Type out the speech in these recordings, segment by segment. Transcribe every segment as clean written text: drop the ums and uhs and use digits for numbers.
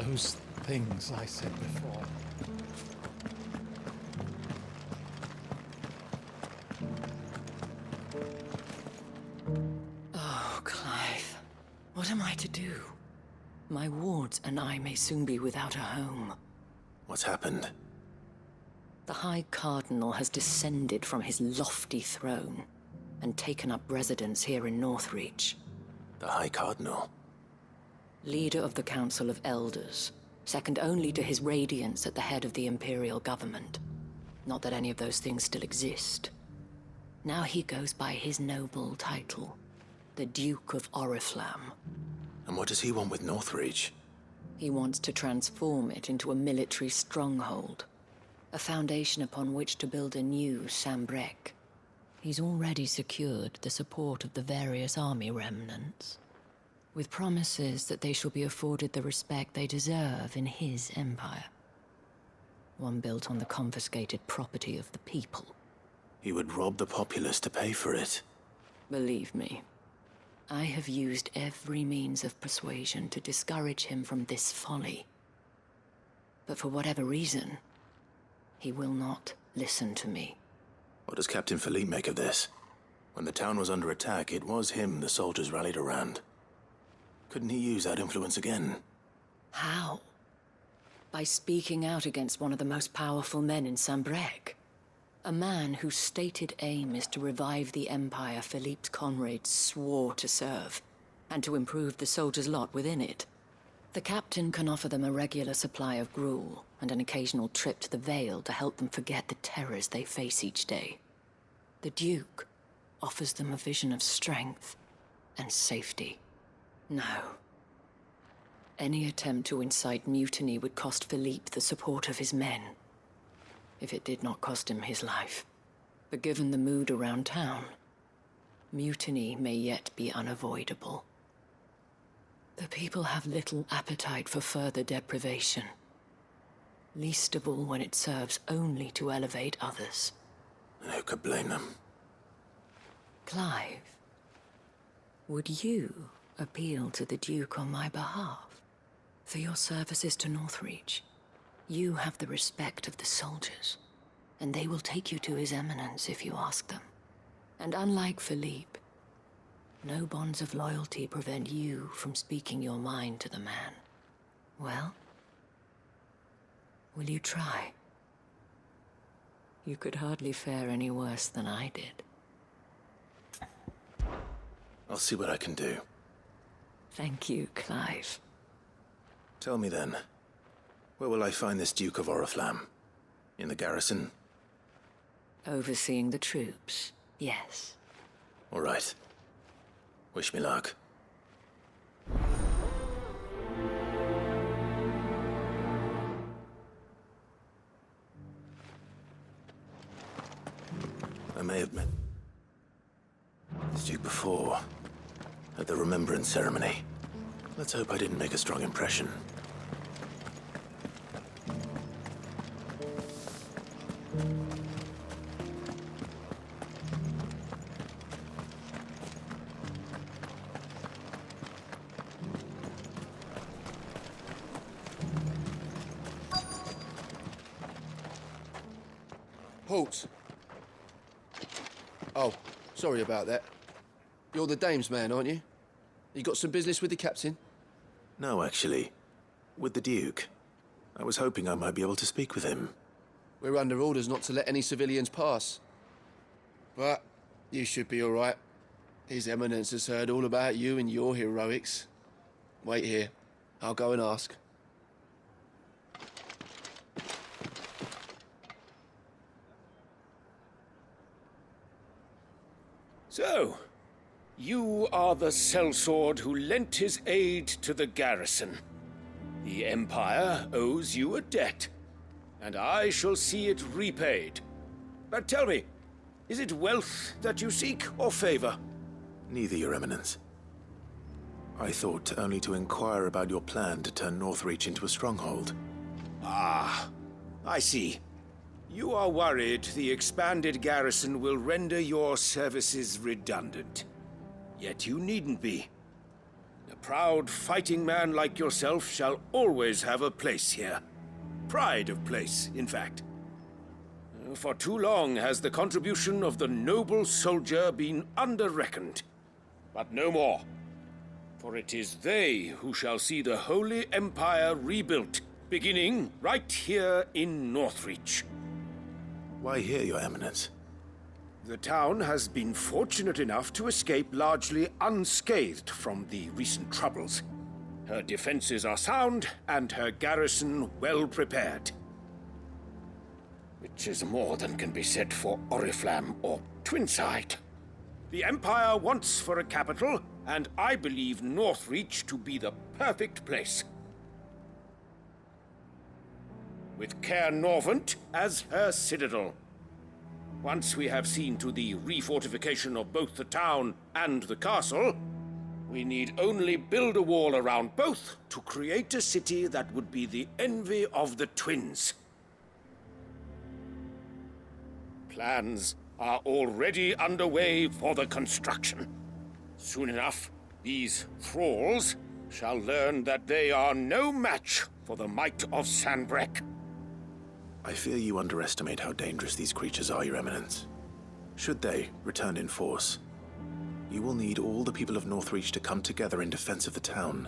those things I said before. Oh, Clive. What am I to do? My wards and I may soon be without a home. What's happened? The High Cardinal has descended from his lofty throne and taken up residence here in Northreach. The High Cardinal? Leader of the Council of Elders, second only to his Radiance at the head of the Imperial government. Not that any of those things still exist. Now he goes by his noble title, the Duke of Oriflamme. And what does he want with Northreach? He wants to transform it into a military stronghold, a foundation upon which to build a new Sambrec. He's already secured the support of the various army remnants, with promises that they shall be afforded the respect they deserve in his empire. One built on the confiscated property of the people. He would rob the populace to pay for it. Believe me, I have used every means of persuasion to discourage him from this folly. But for whatever reason, he will not listen to me. What does Captain Philippe make of this? When the town was under attack, it was him the soldiers rallied around. Couldn't he use that influence again? How? By speaking out against one of the most powerful men in Sambrec. A man whose stated aim is to revive the empire Philippe's comrades swore to serve, and to improve the soldiers' lot within it. The captain can offer them a regular supply of gruel, and an occasional trip to the Vale to help them forget the terrors they face each day. The Duke offers them a vision of strength and safety. No. Any attempt to incite mutiny would cost Philippe the support of his men, if it did not cost him his life. But given the mood around town, mutiny may yet be unavoidable. The people have little appetite for further deprivation, least of all when it serves only to elevate others. And who could blame them? Clive, would you appeal to the Duke on my behalf? For your services to Northreach, you have the respect of the soldiers, and they will take you to His Eminence if you ask them. And unlike Philippe, no bonds of loyalty prevent you from speaking your mind to the man. Well, will you try? You could hardly fare any worse than I did. I'll see what I can do. Thank you, Clive. Tell me then, where will I find this Duke of Oriflamme? In the garrison? Overseeing the troops, yes. All right. Wish me luck. I may have met this Duke before, at the Remembrance Ceremony. Let's hope I didn't make a strong impression. Halt! Oh, sorry about that. You're the dame's man, aren't you? You got some business with the captain? No, actually. With the Duke. I was hoping I might be able to speak with him. We're under orders not to let any civilians pass. But you should be all right. His Eminence has heard all about you and your heroics. Wait here. I'll go and ask. So, you are the sellsword who lent his aid to the garrison. The Empire owes you a debt, and I shall see it repaid. But tell me, is it wealth that you seek, or favor? Neither, Your Eminence. I thought only to inquire about your plan to turn Northreach into a stronghold. Ah, I see. You are worried the expanded garrison will render your services redundant. Yet you needn't be. The proud fighting man like yourself shall always have a place here. Pride of place, in fact. For too long has the contribution of the noble soldier been under-reckoned. But no more. For it is they who shall see the Holy Empire rebuilt, beginning right here in Northreach. Why here, Your Eminence? The town has been fortunate enough to escape largely unscathed from the recent troubles. Her defenses are sound, and her garrison well prepared. Which is more than can be said for Oriflamme or Twinside. The Empire wants for a capital, and I believe Northreach to be the perfect place. With Caer Norvent as her citadel. Once we have seen to the refortification of both the town and the castle, we need only build a wall around both to create a city that would be the envy of the twins. Plans are already underway for the construction. Soon enough, these thralls shall learn that they are no match for the might of Sanbreque. I fear you underestimate how dangerous these creatures are, Your Eminence. Should they return in force, you will need all the people of Northreach to come together in defense of the town.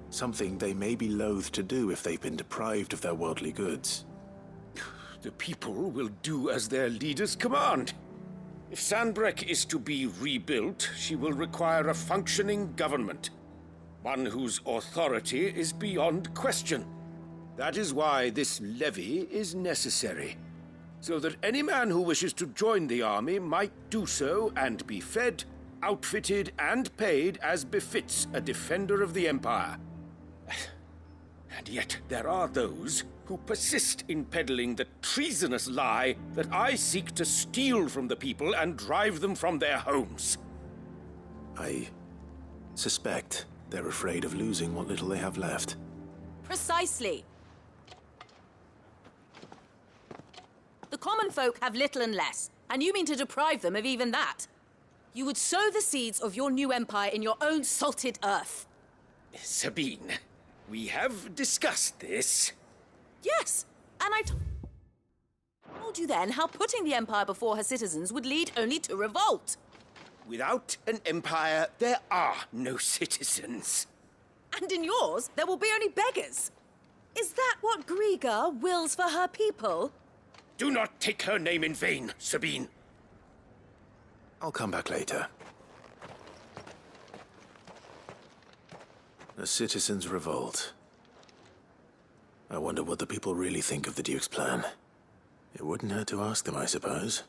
Something they may be loath to do if they've been deprived of their worldly goods. The people will do as their leaders command. If Sanbreque is to be rebuilt, she will require a functioning government. One whose authority is beyond question. That is why this levy is necessary. So that any man who wishes to join the army might do so and be fed, outfitted, and paid as befits a defender of the Empire. And yet there are those who persist in peddling the treasonous lie that I seek to steal from the people and drive them from their homes. I suspect they're afraid of losing what little they have left. Precisely. The common folk have little and less, and you mean to deprive them of even that. You would sow the seeds of your new empire in your own salted earth. Sabine, we have discussed this. Yes, and I told you then how putting the empire before her citizens would lead only to revolt. Without an empire, there are no citizens. And in yours, there will be only beggars. Is that what Griga wills for her people? Do not take her name in vain, Sabine. I'll come back later. A citizens' revolt. I wonder what the people really think of the Duke's plan. It wouldn't hurt to ask them, I suppose.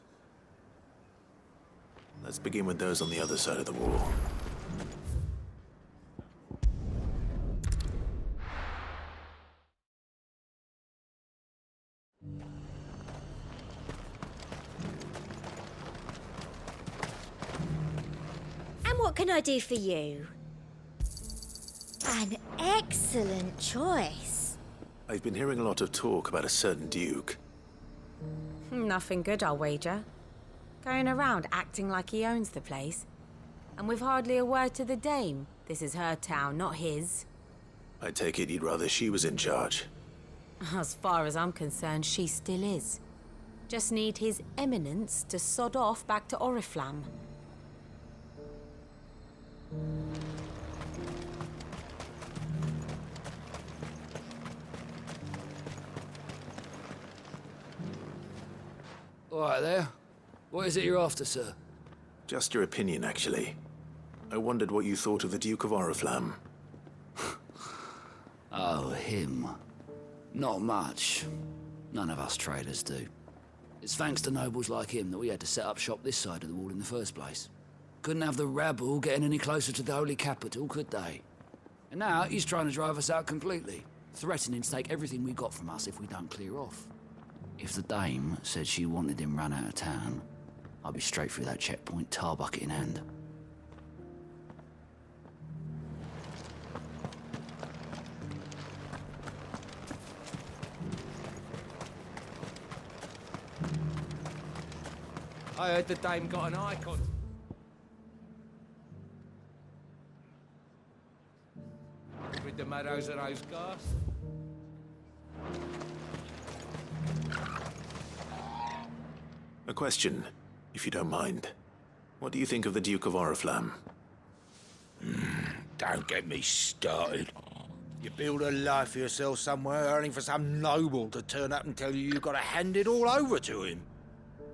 Let's begin with those on the other side of the wall. And what can I do for you? An excellent choice. I've been hearing a lot of talk about a certain Duke. Nothing good, I'll wager. Going around acting like he owns the place. And with hardly a word to the dame. This is her town, not his. I take it you'd rather she was in charge. As far as I'm concerned, she still is. Just need his eminence to sod off back to Oriflamme. All right there. What is it you're after, sir? Just your opinion, actually. I wondered what you thought of the Duke of Oriflamme. Oh, him. Not much. None of us traders do. It's thanks to nobles like him that we had to set up shop this side of the wall in the first place. Couldn't have the rabble getting any closer to the holy capital, could they? And now he's trying to drive us out completely, threatening to take everything we got from us if we don't clear off. If the dame said she wanted him run out of town, I'd be straight through that checkpoint, tar bucket in hand. I heard the dame got an icon. the meadows of those guys. A question, if you don't mind. What do you think of the Duke of Oriflamme? Don't get me started. You build a life for yourself somewhere, only for some noble to turn up and tell you you've got to hand it all over to him.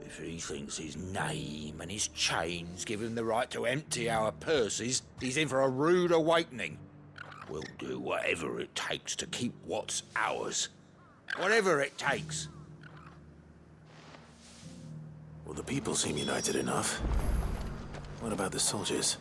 If he thinks his name and his chains give him the right to empty our purses, he's in for a rude awakening. We'll do whatever it takes to keep what's ours. Whatever it takes. Well, the people seem united enough. What about the soldiers?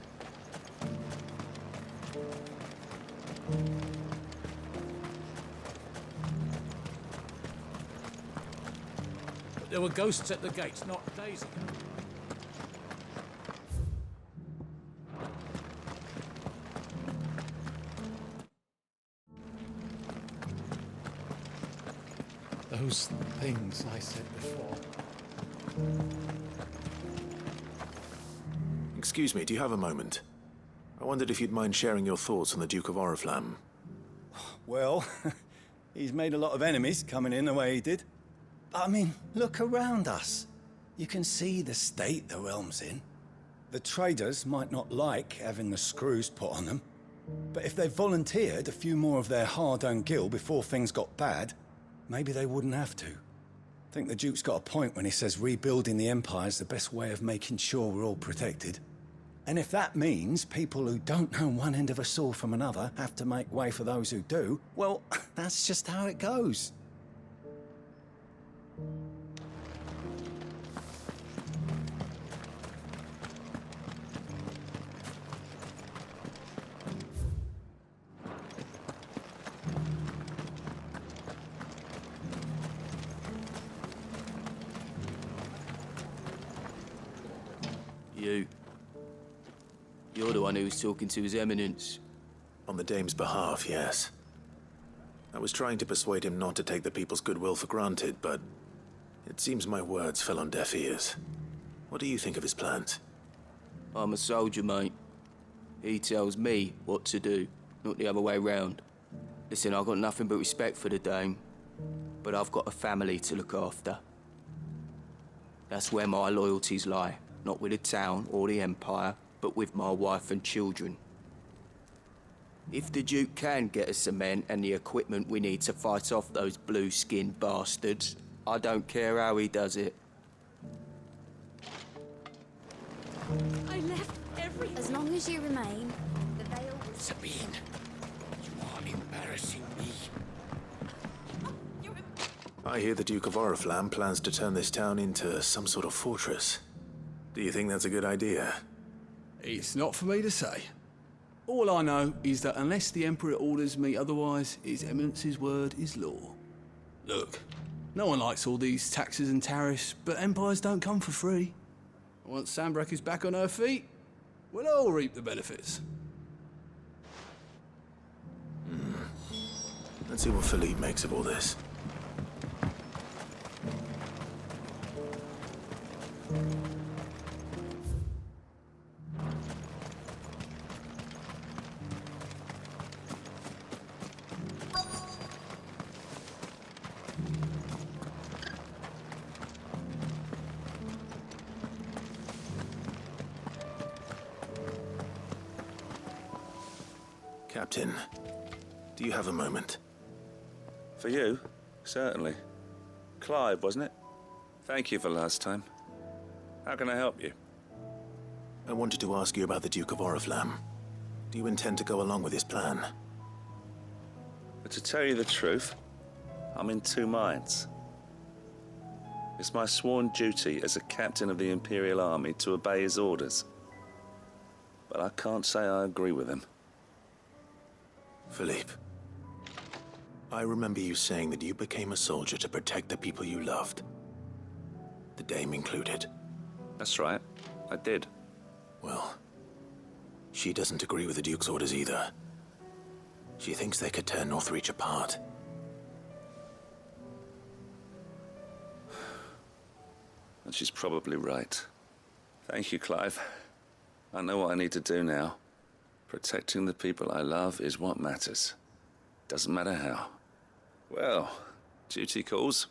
But there were ghosts at the gates not days ago. Those things I said before. Excuse me, do you have a moment? I wondered if you'd mind sharing your thoughts on the Duke of Oriflamme. Well, he's made a lot of enemies coming in the way he did. But I mean, look around us. You can see the state the realm's in. The traders might not like having the screws put on them, but if they volunteered a few more of their hard-earned gil before things got bad, maybe they wouldn't have to. I think the Duke's got a point when he says rebuilding the Empire's the best way of making sure we're all protected. And if that means people who don't know one end of a sword from another have to make way for those who do, well, that's just how it goes. You're the one who was talking to His Eminence. On the Dame's behalf, yes. I was trying to persuade him not to take the people's goodwill for granted, but it seems my words fell on deaf ears. What do you think of his plans? I'm a soldier, mate. He tells me what to do, not the other way round. Listen, I've got nothing but respect for the Dame, but I've got a family to look after. That's where my loyalties lie, not with the town or the Empire, but with my wife and children. If the Duke can get us some men and the equipment we need to fight off those blue-skinned bastards, I don't care how he does it. I left everything. As long as you remain, the veil... Sabine, you are embarrassing me. I hear the Duke of Oriflamme plans to turn this town into some sort of fortress. Do you think that's a good idea? It's not for me to say. All I know is that unless the Emperor orders me otherwise, His Eminence's word is law. Look, no one likes all these taxes and tariffs, but empires don't come for free. Once Sanbreque is back on her feet, we'll all reap the benefits. Let's see what Philippe makes of all this. Captain, do you have a moment? For you? Certainly. Clive, wasn't it? Thank you for last time. How can I help you? I wanted to ask you about the Duke of Oriflamme. Do you intend to go along with his plan? But to tell you the truth, I'm in two minds. It's my sworn duty as a captain of the Imperial Army to obey his orders. But I can't say I agree with him. Philippe, I remember you saying that you became a soldier to protect the people you loved. The Dame included. That's right, I did. Well, she doesn't agree with the Duke's orders either. She thinks they could tear Northreach apart. And she's probably right. Thank you, Clive. I know what I need to do now. Protecting the people I love is what matters. Doesn't matter how. Well, duty calls,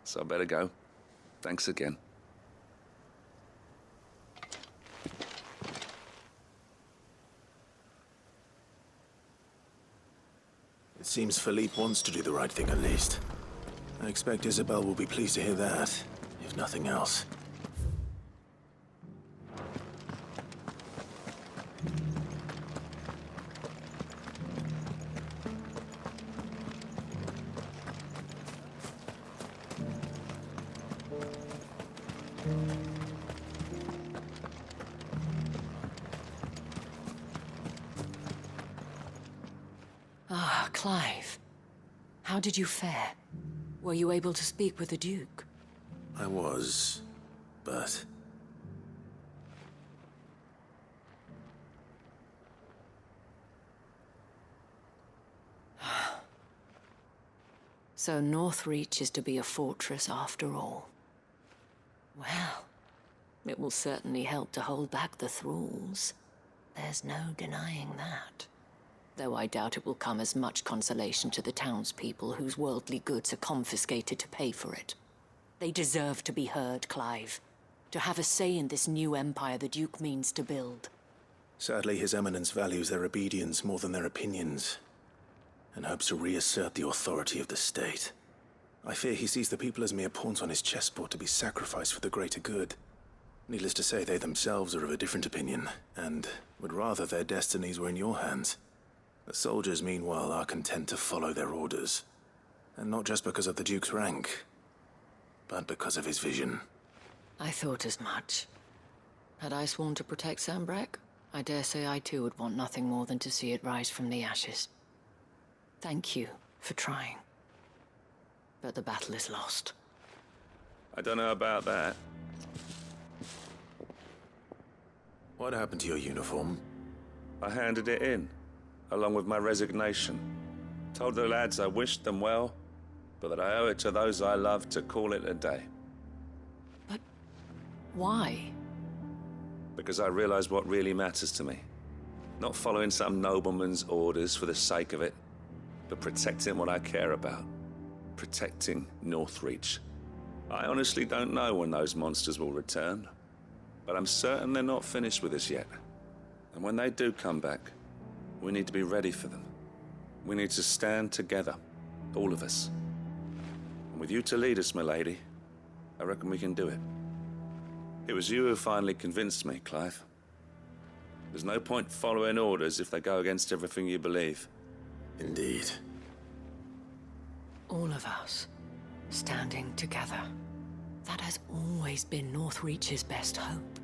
so I better go. Thanks again. It seems Philippe wants to do the right thing at least. I expect Isabel will be pleased to hear that, if nothing else. Ah, Clive. How did you fare? Were you able to speak with the Duke? I was, but... So Northreach is to be a fortress after all. Well, it will certainly help to hold back the thralls. There's no denying that. Though I doubt it will come as much consolation to the townspeople whose worldly goods are confiscated to pay for it. They deserve to be heard, Clive. To have a say in this new empire the Duke means to build. Sadly, His Eminence values their obedience more than their opinions, and hopes to reassert the authority of the state. I fear he sees the people as mere pawns on his chessboard to be sacrificed for the greater good. Needless to say, they themselves are of a different opinion, and would rather their destinies were in your hands. The soldiers, meanwhile, are content to follow their orders. And not just because of the Duke's rank, but because of his vision. I thought as much. Had I sworn to protect Sanbreque, I dare say I too would want nothing more than to see it rise from the ashes. Thank you for trying. But the battle is lost. I don't know about that. What happened to your uniform? I handed it in, along with my resignation. Told the lads I wished them well, but that I owe it to those I love to call it a day. But why? Because I realize what really matters to me. Not following some nobleman's orders for the sake of it, but protecting what I care about. Protecting Northreach. I honestly don't know when those monsters will return, but I'm certain they're not finished with us yet. And when they do come back, we need to be ready for them. We need to stand together, all of us. And with you to lead us, milady, I reckon we can do it. It was you who finally convinced me, Clive. There's no point following orders if they go against everything you believe. Indeed. All of us, standing together. That has always been Northreach's best hope,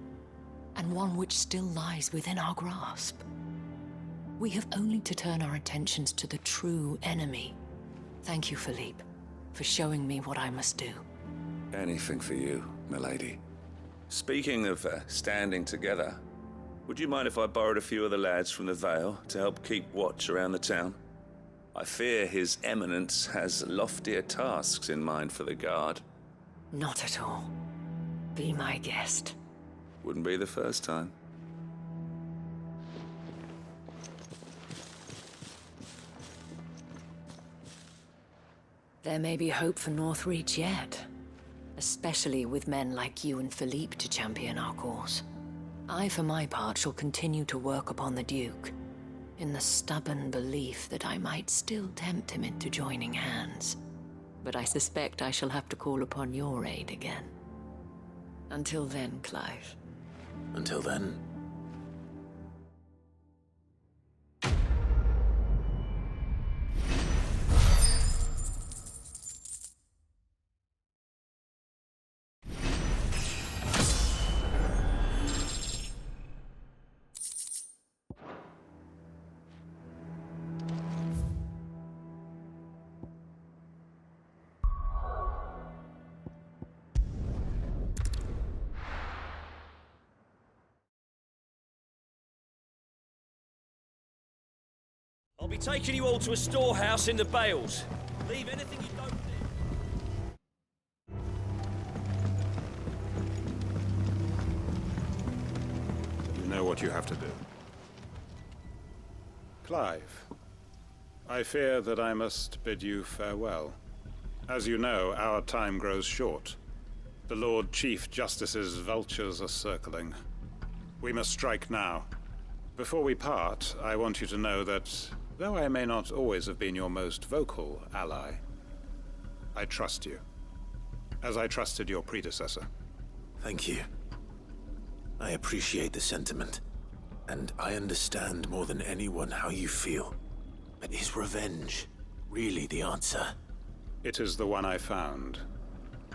and one which still lies within our grasp. We have only to turn our attentions to the true enemy. Thank you, Philippe, for showing me what I must do. Anything for you, milady. Speaking of standing together, would you mind if I borrowed a few of the lads from the Vale to help keep watch around the town? I fear His Eminence has loftier tasks in mind for the guard. Not at all. Be my guest. Wouldn't be the first time. There may be hope for Northreach yet, especially with men like you and Philippe to champion our cause. I, for my part, shall continue to work upon the Duke, in the stubborn belief that I might still tempt him into joining hands. But I suspect I shall have to call upon your aid again. Until then, Clive. Until then? I'll be taking you all to a storehouse in the Bales. Leave anything you don't need. You know what you have to do. Clive, I fear that I must bid you farewell. As you know, our time grows short. The Lord Chief Justice's vultures are circling. We must strike now. Before we part, I want you to know that, though I may not always have been your most vocal ally, I trust you, as I trusted your predecessor. Thank you. I appreciate the sentiment, and I understand more than anyone how you feel. But is revenge really the answer? It is the one I found,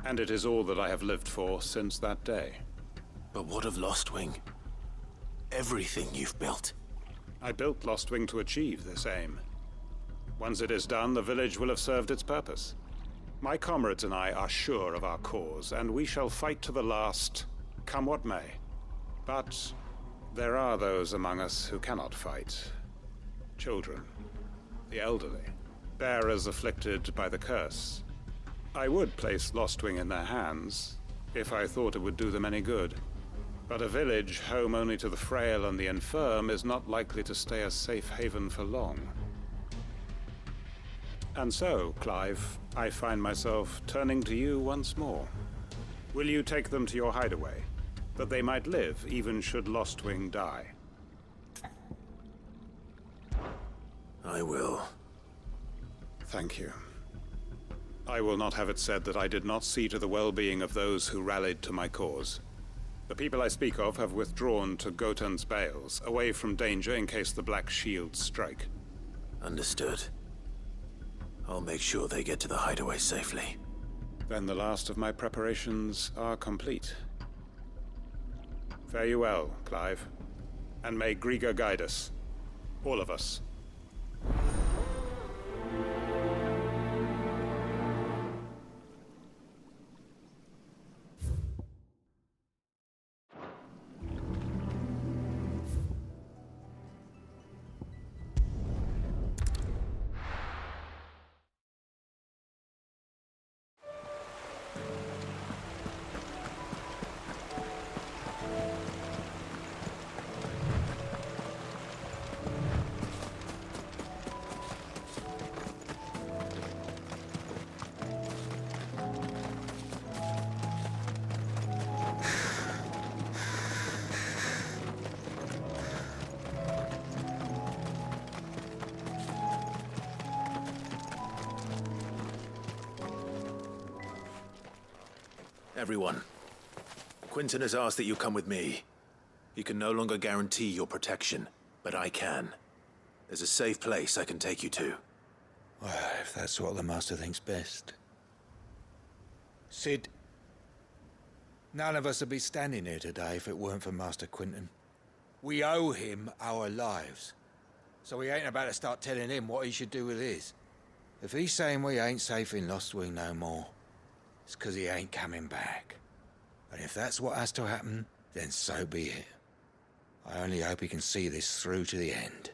and it is all that I have lived for since that day. But what of Lostwing? Everything you've built. I built Lostwing to achieve this aim. Once it is done, the village will have served its purpose. My comrades and I are sure of our cause, and we shall fight to the last, come what may. But there are those among us who cannot fight. Children, the elderly, bearers afflicted by the curse. I would place Lostwing in their hands, if I thought it would do them any good. But a village home only to the frail and the infirm is not likely to stay a safe haven for long. And so, Clive, I find myself turning to you once more. Will you take them to your hideaway, that they might live even should Lostwing die? I will. Thank you. I will not have it said that I did not see to the well-being of those who rallied to my cause. The people I speak of have withdrawn to Gotan's Bales, away from danger in case the Black Shields strike. Understood. I'll make sure they get to the hideaway safely. Then the last of my preparations are complete. Fare you well, Clive. And may Griga guide us. All of us. Everyone, Quinton has asked that you come with me. He can no longer guarantee your protection, but I can. There's a safe place I can take you to. Well, if that's what the Master thinks best. Sid, none of us would be standing here today if it weren't for Master Quinton. We owe him our lives. So we ain't about to start telling him what he should do with his. If he's saying we ain't safe in Lostwing no more, it's 'cause he ain't coming back. And if that's what has to happen, then so be it. I only hope he can see this through to the end.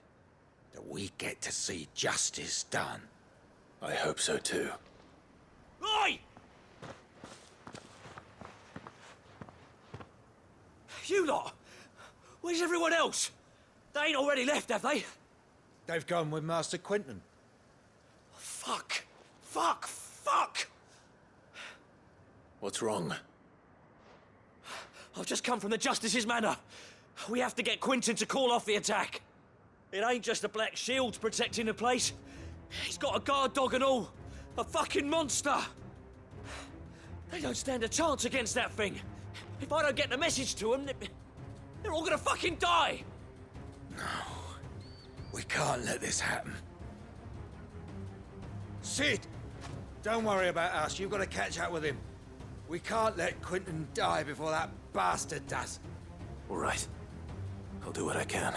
That we get to see justice done. I hope so too. Oi! You lot! Where's everyone else? They ain't already left, have they? They've gone with Master Quinton. Fuck! Fuck! Fuck! What's wrong? I've just come from the Justice's manor. We have to get Quinton to call off the attack. It ain't just the Black Shields protecting the place. He's got a guard dog and all. A fucking monster. They don't stand a chance against that thing. If I don't get the message to them, they're all gonna fucking die. No. We can't let this happen. Sid! Don't worry about us. You've got to catch up with him. We can't let Quinton die before that bastard does. All right. I'll do what I can.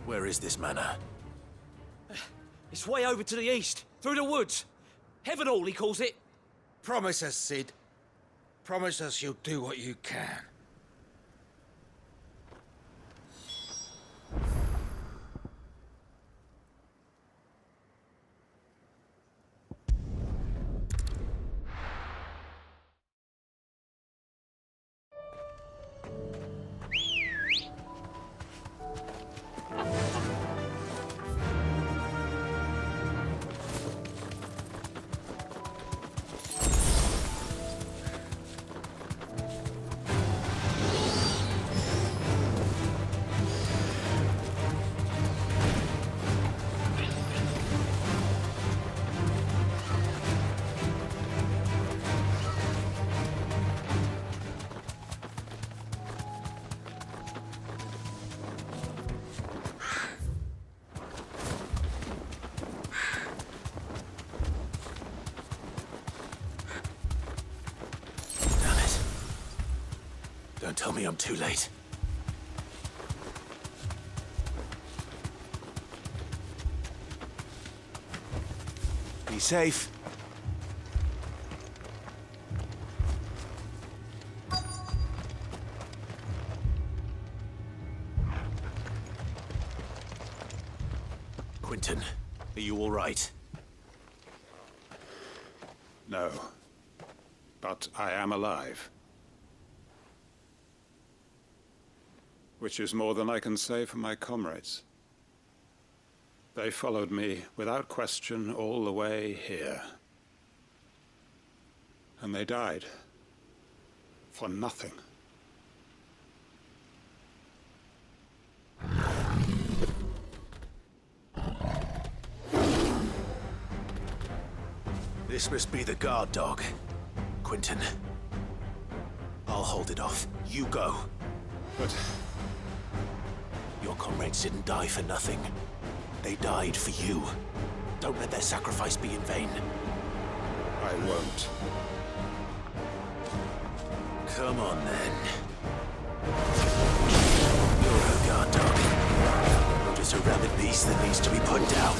Where is this manor? It's way over to the east, through the woods. Heavenhall, he calls it. Promise us, Sid. Promise us you'll do what you can. tell me I'm too late. Be safe. Quentin, are you all right? No. But I am alive. Which is more than I can say for my comrades. They followed me without question all the way here. And they died. For nothing. This must be the guard dog. Quentin. I'll hold it off. You go. But... your comrades didn't die for nothing. They died for you. Don't let their sacrifice be in vain. I won't. Come on, then. You're a guard dog. You're just a rabid beast that needs to be put down.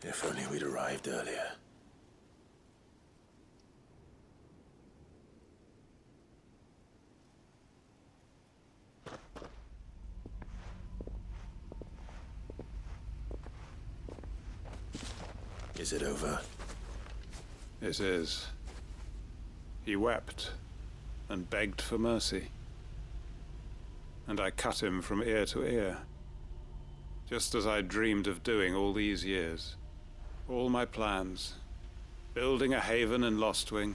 If only we'd arrived earlier. Is it over? It is. He wept and begged for mercy. And I cut him from ear to ear. Just as I dreamed of doing all these years. All my plans. Building a haven in Lostwing.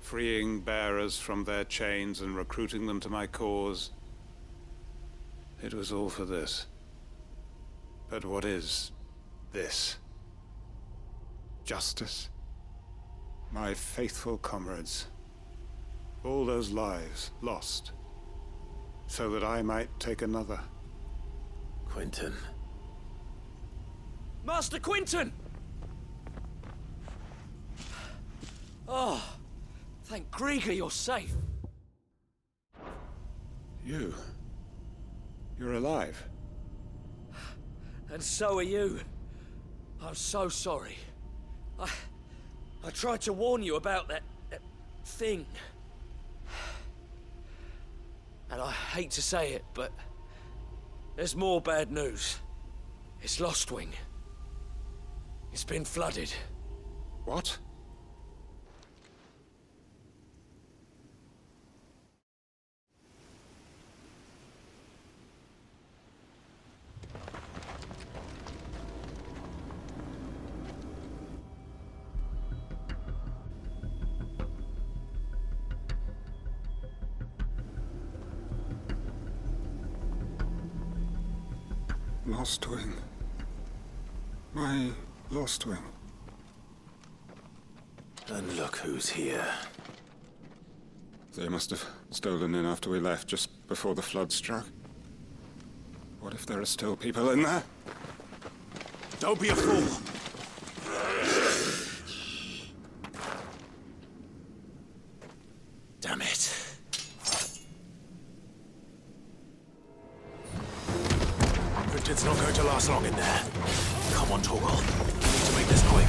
Freeing bearers from their chains and recruiting them to my cause. It was all for this. But what is this? Justice? My faithful comrades. All those lives lost. So that I might take another. Quentin. Master Quentin! Oh, thank Grieger you're safe. You're alive. And so are you. I'm so sorry. I tried to warn you about that thing. And I hate to say it, but there's more bad news. It's Lostwing. It's been flooded. What? Lostwing. My Lostwing. And look who's here. They must have stolen in after we left, just before the flood struck. What if there are still people in there? Don't be a fool! Damn it. Quentin's not going to last long in there. Come on, Torgal. We need to make this quick.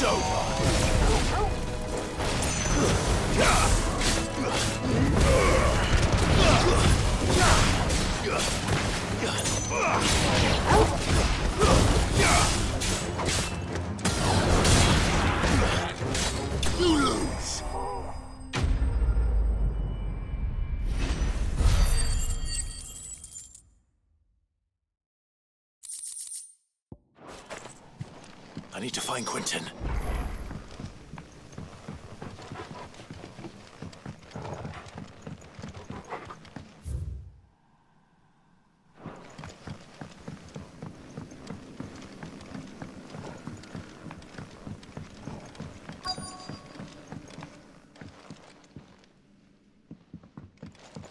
It's over! You lose! I need to find Quentin.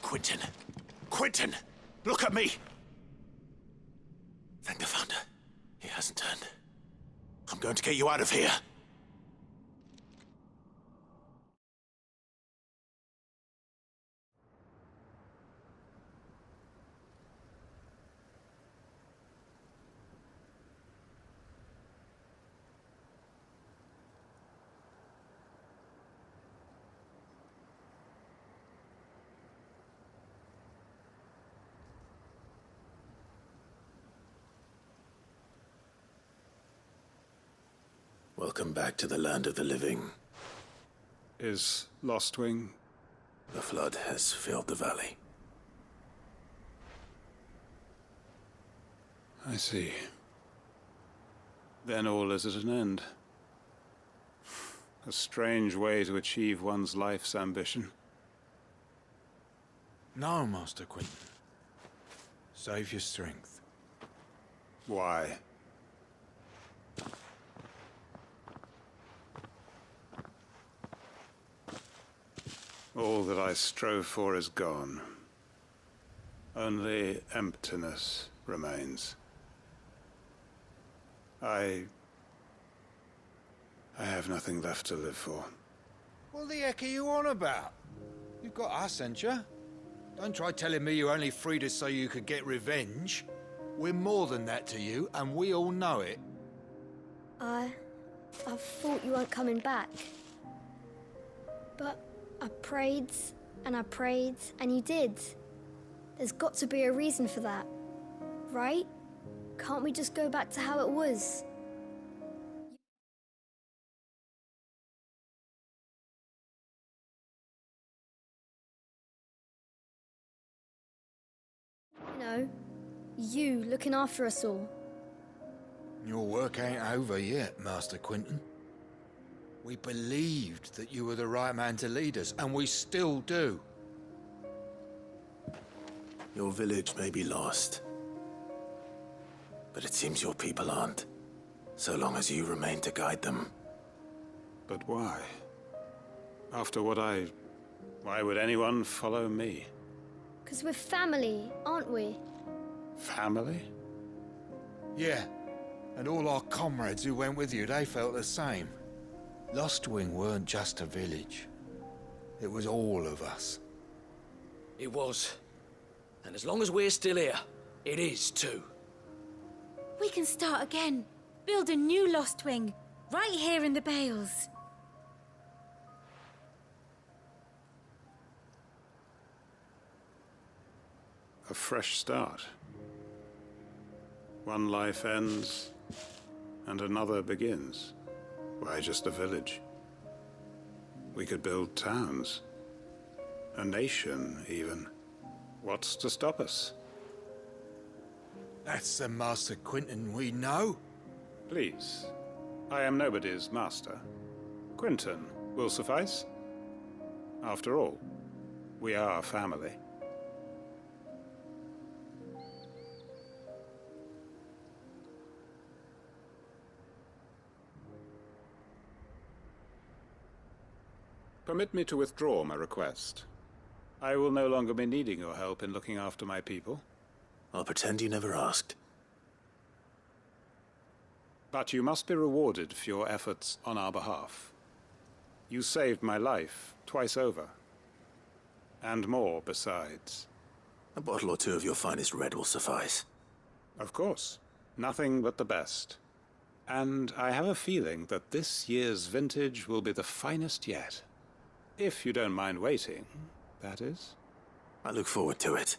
Quentin! Quentin! Look at me! Thank the Founder. He hasn't turned. I'm going to get you out of here. Welcome back to the land of the living. Is Lostwing? The flood has filled the valley. I see. Then all is at an end. A strange way to achieve one's life's ambition. No, Master Quentin. Save your strength. Why? All that I strove for is gone. Only emptiness remains. I have nothing left to live for. What the heck are you on about? You've got us, ain't you? Don't try telling me you only freed us so you could get revenge. We're more than that to you, and we all know it. I thought you weren't coming back. But I prayed, and you did. There's got to be a reason for that, right? Can't we just go back to how it was? You know, you looking after us all. Your work ain't over yet, Master Quentin. We believed that you were the right man to lead us, and we still do. Your village may be lost, but it seems your people aren't, so long as you remain to guide them. But why? After what why would anyone follow me? 'Cause we're family, aren't we? Family? Yeah, and all our comrades who went with you, they felt the same. Lostwing weren't just a village. It was all of us. It was. And as long as we're still here, it is too. We can start again. Build a new Lostwing, right here in the Bales. A fresh start. One life ends, and another begins. Why just a village? We could build towns. A nation, even. What's to stop us? That's the Master Quentin we know. Please. I am nobody's master. Quentin will suffice. After all, we are family. Permit me to withdraw my request. I will no longer be needing your help in looking after my people. I'll pretend you never asked. But you must be rewarded for your efforts on our behalf. You saved my life twice over. And more besides. A bottle or two of your finest red will suffice. Of course. Nothing but the best. And I have a feeling that this year's vintage will be the finest yet. If you don't mind waiting, that is. I look forward to it.